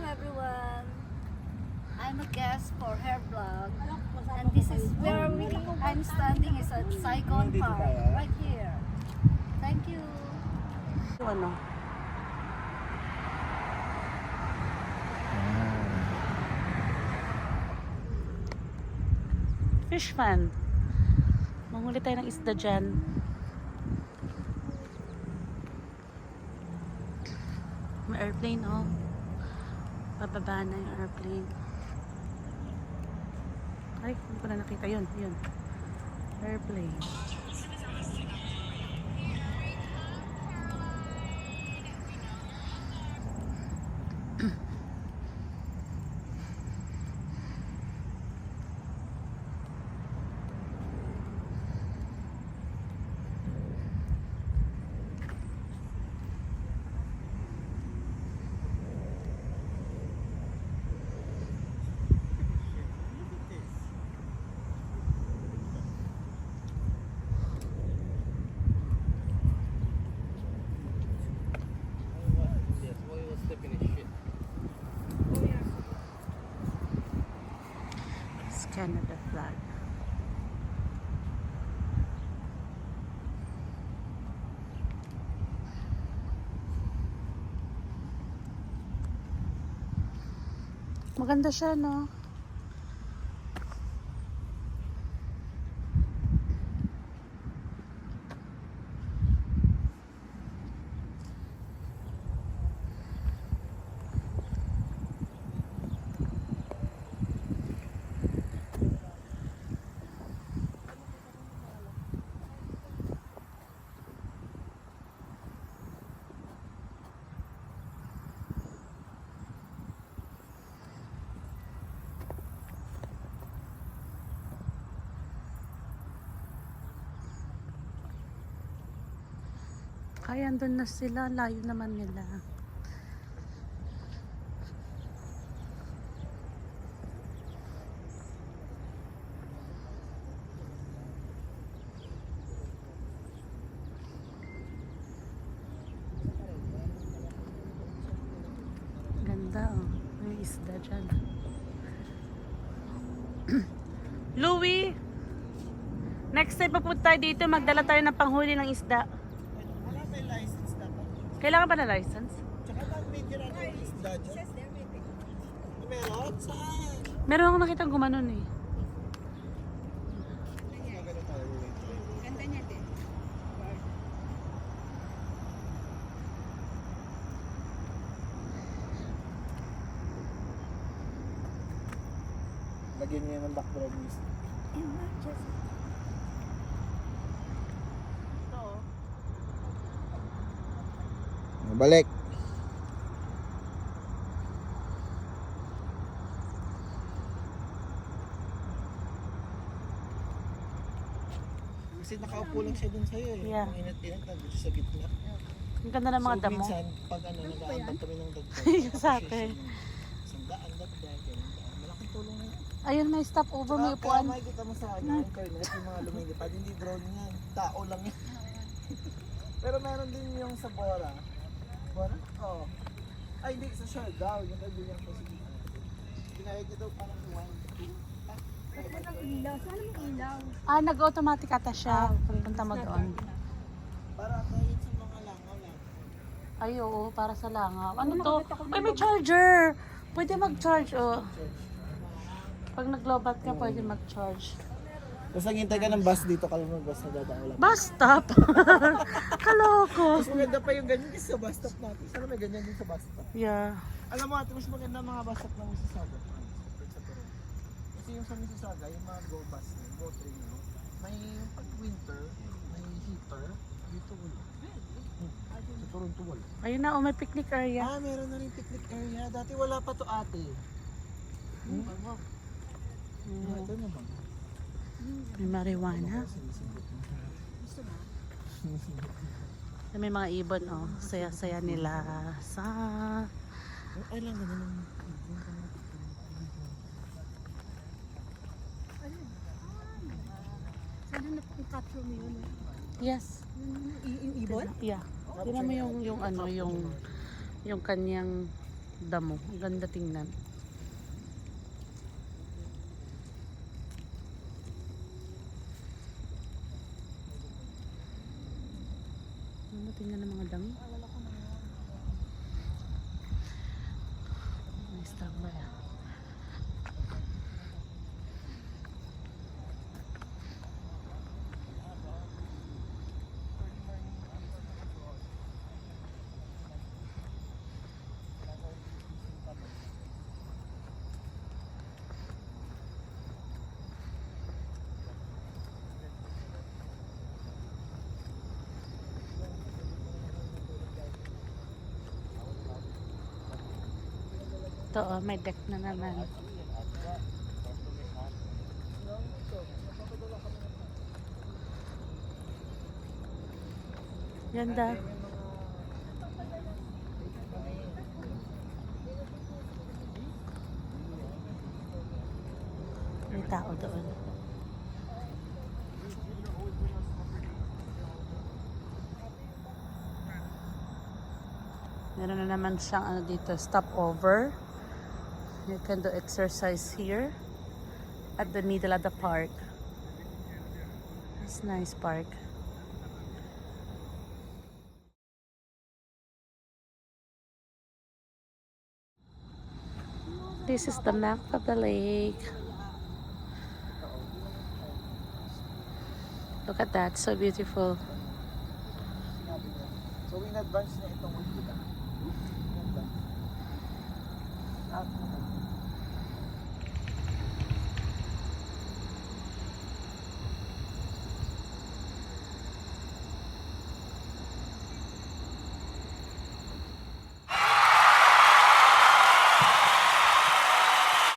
everyone. I'm a guest for her vlog, and this is where I'm standing is at Saigon Park, right here. Thank you. Ano? Fish fan. Manghuli tayo ng isda dyan. May airplane, oh. Bababa na yung airplane. Ay, hindi ko na nakita. Yun. Airplane. Canada flag. Maganda siya, no? Ay, andun na sila. Layo naman nila. Ganda, oh. May isda dyan. Louie! Next time papunta tayo dito, magdala tayo ng panghuli ng isda. May license dapat. Kailangan ba na license? Tsaka lang may ginagawa yung isda dyan. Meron? Saan? Meron akong nakita gumanon eh. Magano tayo. Ganda niya din. Lagyan niya ng background music. Balik. Kasi nakaupo lang siya dun sa'yo eh. Yeah. Ang inat-inat na dito sa gitna. Ang ganda ng mga So, damo. minsan, pag nag-aambag kami ng dagdag. Yung sa atin. Sandaan, dagdag, ganun. Malaking tulong na yan. Ayun, may stopover, may Kaya upuan. makikita mo sa akin, internet, yung mga lumilipad, hindi drone yan. Tao lang yan. Pero meron din yung sa Bora. Bora? Oo. Ay, hindi, sa Siargao. Yung kaibigan ko si Pinahid niya daw parang wine. Ah, nag-automatic ata siya. Pagpunta mo doon. Para tayo sa mga langaw lang. Ay, oo, para sa langaw. Ano to? Ay, may charger! Pwede mag-charge, oh. Pag nag-lobat ka, pwede mag-charge. Tapos naghintay ka ng bus dito, kala mo bus na dadaan lang. Bus stop! Kaloko! Mas maganda pa yung ganyan kasi sa bus stop natin. Sana may ganyan din sa bus stop. Yeah. Alam mo ate, mas maganda ang mga bus stop ng Mississauga. Kasi yung sa Mississauga, yung mga go bus, go train, no? May pag winter, may heater, dito wala. Sa Toronto wala. Ayun na, oh, may picnic area. Ah, meron na rin picnic area. Dati wala pa to ate. Ito naman. May marijuana. May mga ibon, oh. Saya-saya nila sa... Ay lang, ganun. Sana napag-capture mo yun. Yes. Yung ibon? Yeah. Tingnan mo yung ano, yung kanyang damo. Ang ganda tingnan. Ano tingnan ng mga damo? Nice tambay ah. Ito oh, may deck na naman. Ganda. May tao doon. Meron na naman siyang ano dito, stopover. You can do exercise here at the middle of the park. It's nice park. This is the map of the lake. Look at that, so beautiful. So in advance na itong week kita. In advance.